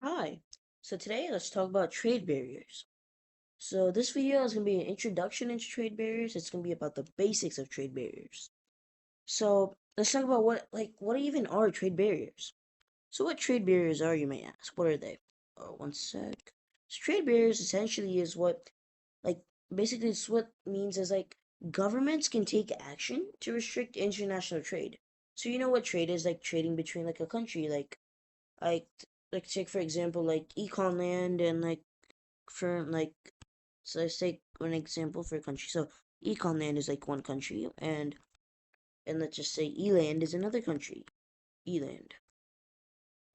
Hi. So today let's talk about trade barriers. So this video is going to be an introduction into trade barriers. It's going to be about the basics of trade barriers. So let's talk about what even are trade barriers. So what trade barriers are, you may ask? What are they? One sec. So trade barriers essentially is like basically it's what means is governments can take action to restrict international trade. So you know what trade is, like trading between like a country, like like take for example like econ land and for like so let's take an example for a country. So econ land is like one country, and let's just say eland is another country, eland.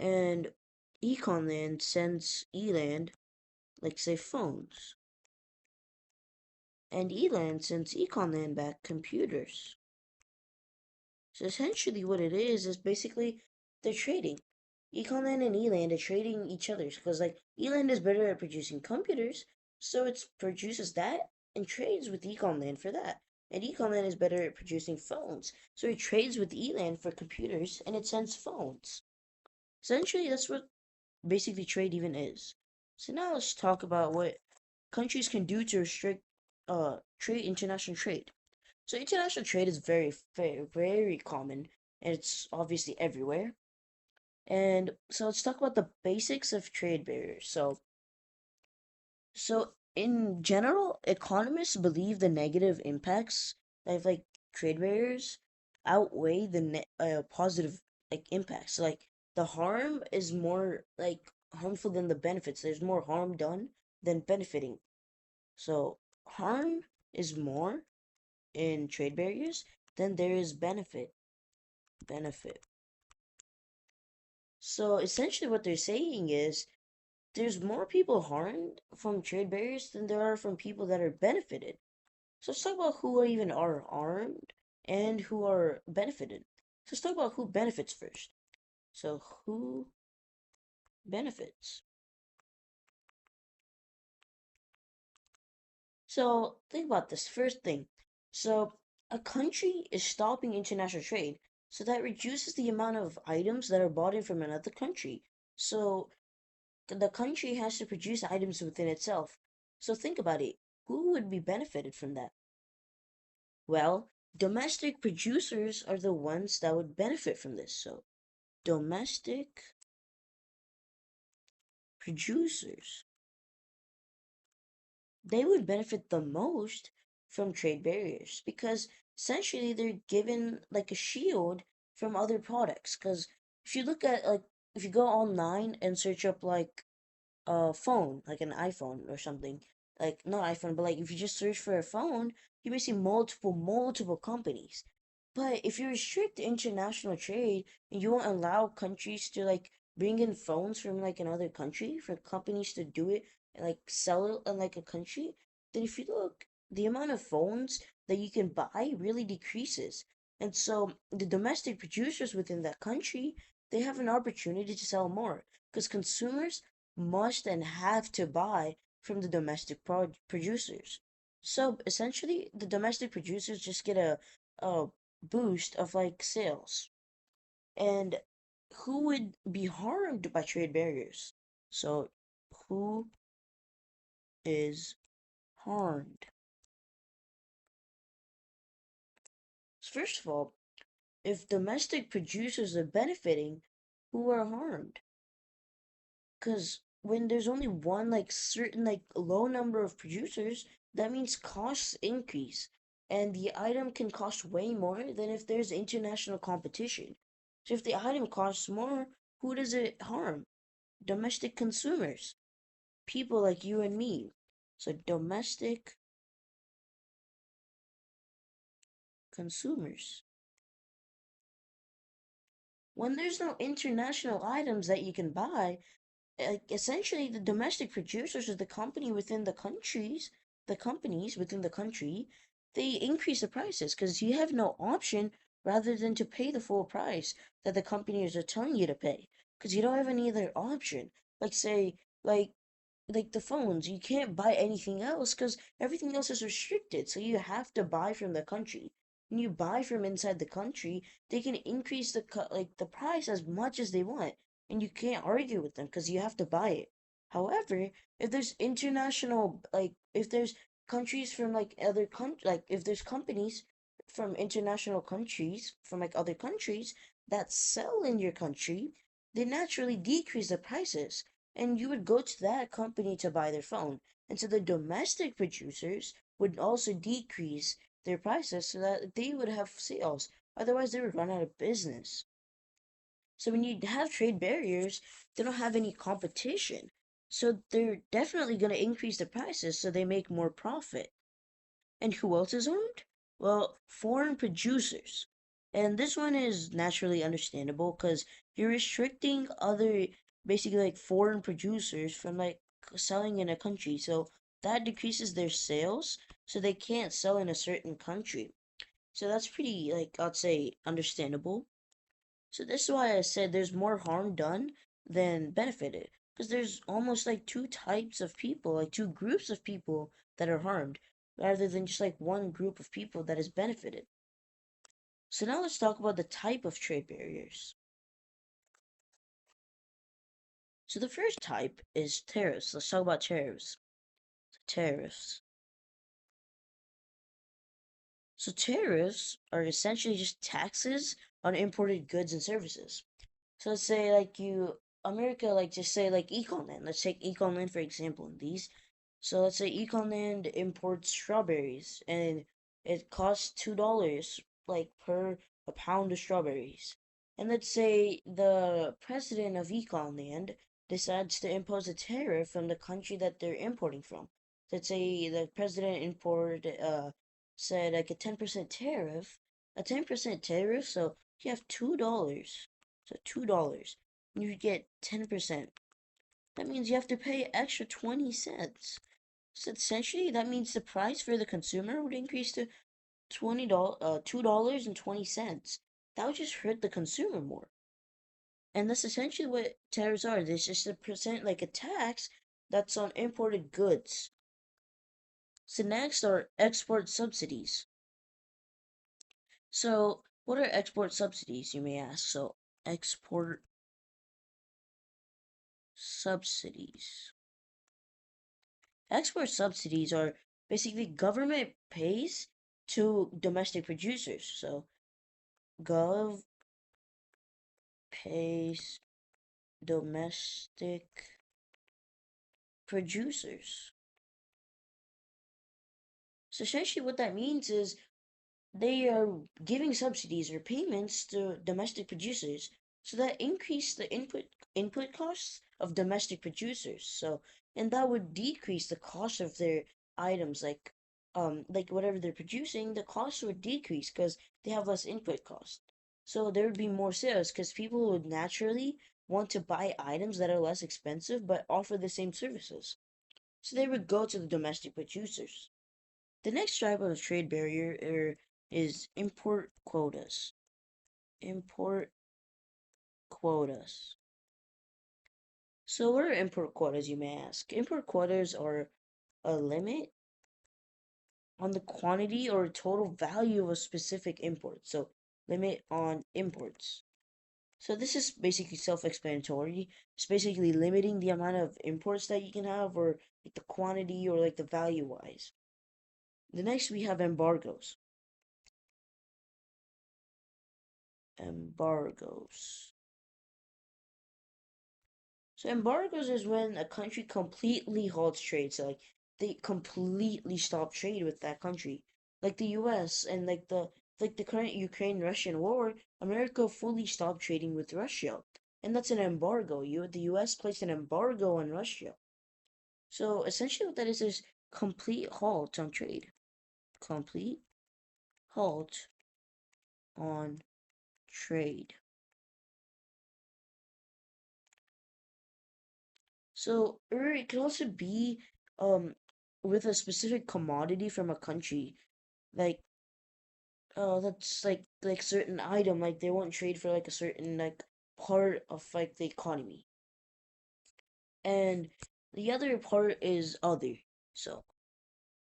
And econ land sends eland, like say phones, and eland sends econ land back computers. So essentially what it is basically they're trading. Econland and Eland are trading each other's because Eland is better at producing computers, so it produces that and trades with Econland for that. And Econland is better at producing phones, so it trades with Eland for computers and it sends phones. Essentially, that's what basically trade even is. So now let's talk about what countries can do to restrict international trade. So international trade is very common, and it's obviously everywhere. And so let's talk about the basics of trade barriers. So in general, economists believe the negative impacts of trade barriers outweigh the positive impacts. So, the harm is more harmful than the benefits. There's more harm done than benefiting. So harm is more in trade barriers than there is benefit. So essentially what they're saying is there's more people harmed from trade barriers than there are from people that are benefited. So let's talk about who are harmed and who are benefited. So let's talk about who benefits first. So who benefits? So think about this first thing. So a country is stopping international trade, so that reduces the amount of items that are bought in from another country. So the country has to produce items within itself. So think about it. Who would be benefited from that? Well, domestic producers are the ones that would benefit from this. So domestic producers, they would benefit the most from trade barriers because essentially they're given like a shield from other products. Because if you look at if you go online and search up a phone, like an iPhone or something, like not iPhone, but like if you just search for a phone, you may see multiple companies. But if you restrict international trade and you won't allow countries to bring in phones from another country for companies to do it and sell it in a country, then if you look, the amount of phones that you can buy really decreases. And so the domestic producers within that country, they have an opportunity to sell more because consumers must and have to buy from the domestic producers. So essentially, the domestic producers just get a boost of sales. And who would be harmed by trade barriers? So, who is harmed? So first of all, if domestic producers are benefiting, who are harmed? Because when there's only one certain low number of producers, that means costs increase, and the item can cost way more than if there's international competition. So if the item costs more, who does it harm? Domestic consumers, people like you and me. So domestic consumers. When there's no international items that you can buy, essentially the domestic producers or the company within the companies within the country, they increase the prices because you have no option rather than to pay the full price that the companies are telling you to pay because you don't have any other option. Like say like the phones, you can't buy anything else because everything else is restricted, so you have to buy from the country. When you buy from inside the country, they can increase the price as much as they want, and you can't argue with them because you have to buy it. However, if there's international, like if there's countries from like other like if there's companies from international countries from like other countries that sell in your country, they naturally decrease the prices, and you would go to that company to buy their phone. And so the domestic producers would also decrease their prices so that they would have sales. Otherwise, they would run out of business. So when you have trade barriers, they don't have any competition. So they're definitely going to increase the prices so they make more profit. And who else is harmed? Well, foreign producers. And this one is naturally understandable because you're restricting other, basically like foreign producers from like selling in a country. So that decreases their sales, so they can't sell in a certain country. So that's pretty, like, I'd say understandable. So this is why I said there's more harm done than benefited. Because there's almost like two types of people, like two groups of people that are harmed, rather than just like one group of people that is benefited. So now let's talk about the type of trade barriers. So the first type is tariffs. Let's talk about tariffs. Tariffs. So tariffs are essentially just taxes on imported goods and services. So let's say like America, like just say like Econland. Let's take Econland for example in these. So let's say Econland imports strawberries and it costs $2 like per a pound of strawberries. And let's say the president of Econland decides to impose a tariff from the country that they're importing from. Let's say the president import said like a 10% tariff, so you have $2. So $2. You get 10%. That means you have to pay extra 20 cents. So essentially, that means the price for the consumer would increase to $2.20. That would just hurt the consumer more. And that's essentially what tariffs are. There's just a percent, like a tax, that's on imported goods. So next are export subsidies. So what are export subsidies, you may ask? So export subsidies. Export subsidies are basically government pays to domestic producers. So gov pays domestic producers. So essentially what that means is they are giving subsidies or payments to domestic producers so that increase the input costs of domestic producers. So and that would decrease the cost of their items like whatever they're producing, the cost would decrease because they have less input cost. So there would be more sales because people would naturally want to buy items that are less expensive but offer the same services. So they would go to the domestic producers. The next type of trade barrier is import quotas. Import quotas. So what are import quotas, you may ask? Import quotas are a limit on the quantity or total value of a specific import. So limit on imports. So this is basically self-explanatory. It's basically limiting the amount of imports that you can have or like the quantity or like the value wise. The next we have embargoes. Embargoes. So embargoes is when a country completely halts trade. So like they completely stop trade with that country. Like the US and like the current Ukraine-Russian war, America fully stopped trading with Russia. And that's an embargo. The US placed an embargo on Russia. So essentially what that is complete halt on trade. Complete halt on trade. So, or it could also be um with a specific commodity from a country. Like that's like certain item, like they won't trade for like a certain like part of like the economy. And the other part is other. So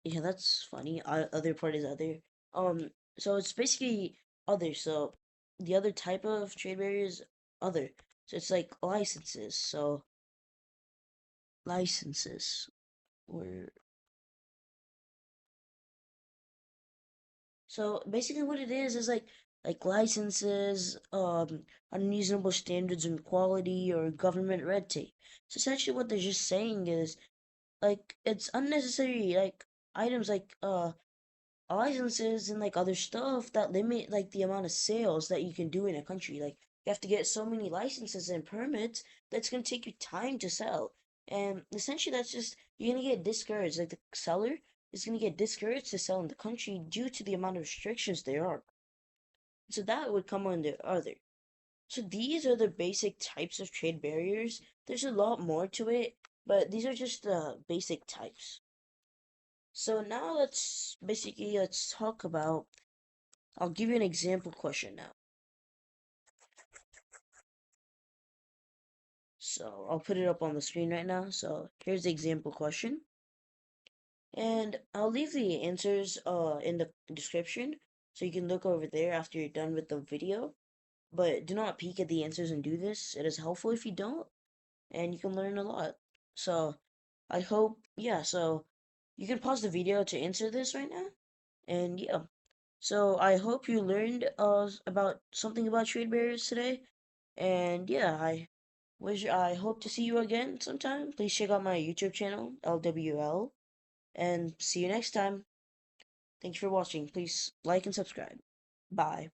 yeah, that's funny. Other part is other. So it's basically other. So the other type of trade barrier is other. So it's like licenses. So licenses were so basically what it is like licenses, unreasonable standards in quality or government red tape. So essentially what they're just saying is like it's unnecessary like items like licenses and like other stuff that limit like the amount of sales that you can do in a country. Like you have to get so many licenses and permits that's gonna take you time to sell. And essentially that's just you're gonna get discouraged. Like the seller is gonna get discouraged to sell in the country due to the amount of restrictions there are. So that would come under other. So these are the basic types of trade barriers. There's a lot more to it, but these are just the basic types. So now let's talk about I'll give you an example question now. So I'll put it up on the screen right now. So here's the example question. And I'll leave the answers in the description so you can look over there after you're done with the video. But do not peek at the answers and do this. It is helpful if you don't, and you can learn a lot. So I hope yeah, so you can pause the video to answer this right now. And yeah. So I hope you learned about something about trade barriers today. And yeah, I hope to see you again sometime. Please check out my YouTube channel, LWL, and see you next time. Thanks for watching. Please like and subscribe. Bye.